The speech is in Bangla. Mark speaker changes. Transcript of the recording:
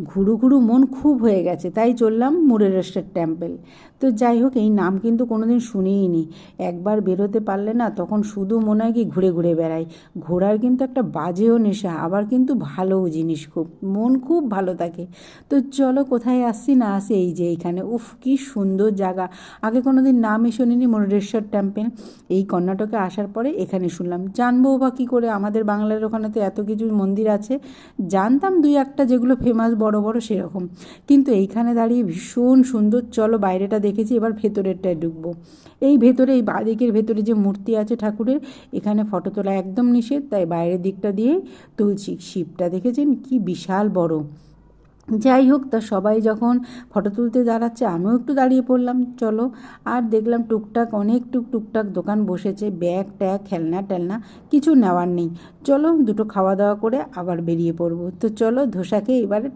Speaker 1: ঘুরু ঘুরু মন খুব হয়ে গেছে, তাই চললাম মুরেশ্বর টেম্পল। তো যাই হোক, এই নাম কিন্তু কোনোদিন শুনিই নি। একবার বেরোতে পারলে না তখন শুধু মনে হয় কি ঘুরে ঘুরে বেড়াই। ঘোরার কিন্তু একটা বাজেও নেশা, আবার কিন্তু ভালোও জিনিস, খুব মন খুব ভালো থাকে। তো চলো কোথায় আসছি না আসি, এই যে এইখানে, উফ কি সুন্দর জায়গা। আগে কোনোদিন নামই শুনিনি মুরেশ্বর টেম্পল। এই কর্ণাটকে আসার পরে এখানে শুনলাম, জানবো বা কী করে, আমাদের বাংলার ওখানে তো এত কিছু মন্দির আছে। জানতাম দুই একটা যেগুলো ফেমাস বড় বড় সেরকম, কিন্তু এইখানে দাঁড়িয়ে ভীষণ সুন্দর। চলো বাইরেটা দেখেছি, এবার ভেতরেরটায় ঢুকবো। এই ভেতরে, এই বাঁদিকের ভেতরে যে মূর্তি আছে ঠাকুরের, এখানে ফটো তোলা একদম নিষেধ, তাই বাইরের দিকটা দিয়ে তুলছি। শিবটা দেখেছেন কি বিশাল বড়। যাই হোক, তা সবাই যখন ফটো তুলতে দাঁড়াচ্ছে আমিও একটু দাঁড়িয়ে পড়লাম। চলো, আর দেখলাম টুকটাক অনেক টুকটাক দোকান বসেছে, ব্যাগ ট্যাগ খেলনা টেলনা কিছু নেওয়ার নেই। চলো দুটো খাওয়া দাওয়া করে আবার বেরিয়ে পড়বো। তো চলো ধোসাকে এবারে